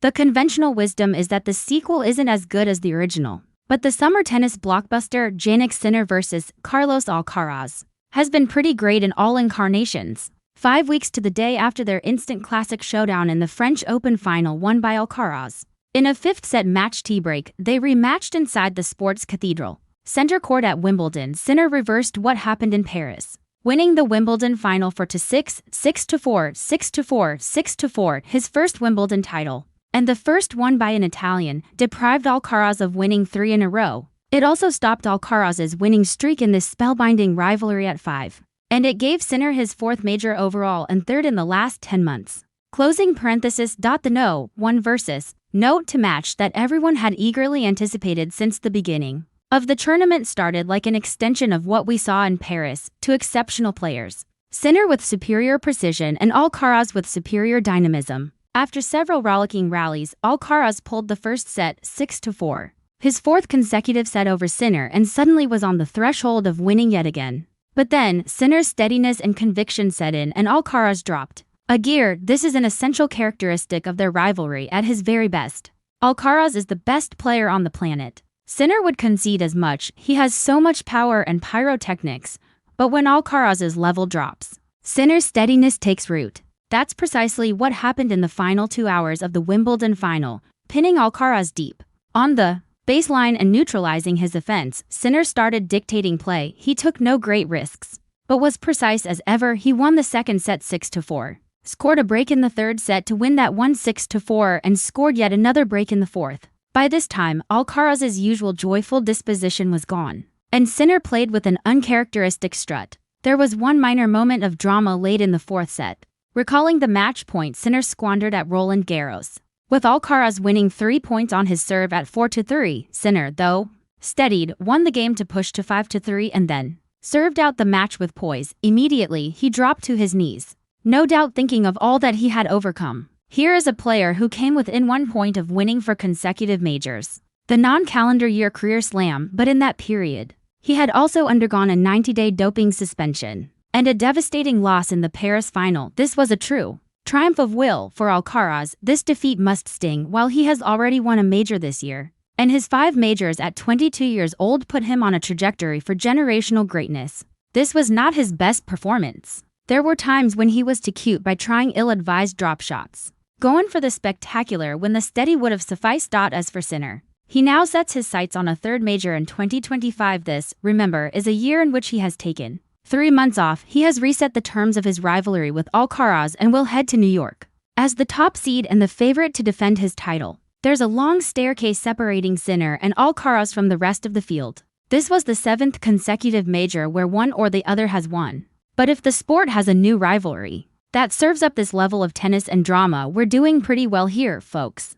The conventional wisdom is that the sequel isn't as good as the original. But the summer tennis blockbuster Jannik Sinner vs. Carlos Alcaraz has been pretty great in all incarnations. 5 weeks to the day after their instant classic showdown in the French Open final won by Alcaraz. In a fifth-set match tiebreak, they rematched inside the sports cathedral center court at Wimbledon. Sinner reversed what happened in Paris, winning the Wimbledon final 4-6, 6-4, 6-4, 6-4, his first Wimbledon title, and the first won by an Italian, deprived Alcaraz of winning 3 in a row. It also stopped Alcaraz's winning streak in this spellbinding rivalry at 5. And it gave Sinner his 4th major overall and 3rd in the last 10 months. Closing parenthesis. The no-1 versus note to match that everyone had eagerly anticipated since the beginning of the tournament started like an extension of what we saw in Paris, to exceptional players. Sinner with superior precision and Alcaraz with superior dynamism. After several rollicking rallies, Alcaraz pulled the first set 6-4. His 4th consecutive set over Sinner, and suddenly was on the threshold of winning yet again. But then, Sinner's steadiness and conviction set in and Alcaraz dropped a gear. This is an essential characteristic of their rivalry at his very best. Alcaraz is the best player on the planet. Sinner would concede as much. He has so much power and pyrotechnics. But when Alcaraz's level drops, Sinner's steadiness takes root. That's precisely what happened in the final 2 hours of the Wimbledon final, pinning Alcaraz deep on the baseline and neutralizing his offense. Sinner started dictating play. He took no great risks, but was precise as ever. He won the second set 6-4, scored a break in the third set to win that one 6-4, and scored yet another break in the fourth. By this time, Alcaraz's usual joyful disposition was gone, and Sinner played with an uncharacteristic strut. There was one minor moment of drama late in the fourth set. Recalling the match point Sinner squandered at Roland Garros, with Alcaraz winning 3 points on his serve at 4-3. Sinner, though steadied, won the game to push to 5-3 and then served out the match with poise. Immediately, he dropped to his knees, no doubt thinking of all that he had overcome. Here is a player who came within 1 point of winning 4 consecutive majors, the non-calendar year career slam, but in that period, he had also undergone a 90-day doping suspension and a devastating loss in the Paris final. This was a true triumph of will for Alcaraz. This defeat must sting while he has already won a major this year, and his 5 majors at 22 years old put him on a trajectory for generational greatness. This was not his best performance. There were times when he was too cute by trying ill-advised drop shots, going for the spectacular when the steady would have sufficed. As for Sinner, he now sets his sights on a 3rd major in 2025. This, remember, is a year in which he has taken 3 months off. He has reset the terms of his rivalry with Alcaraz and will head to New York as the top seed and the favorite to defend his title. There's a long staircase separating Sinner and Alcaraz from the rest of the field. This was the 7th consecutive major where one or the other has won. But if the sport has a new rivalry that serves up this level of tennis and drama, we're doing pretty well here, folks.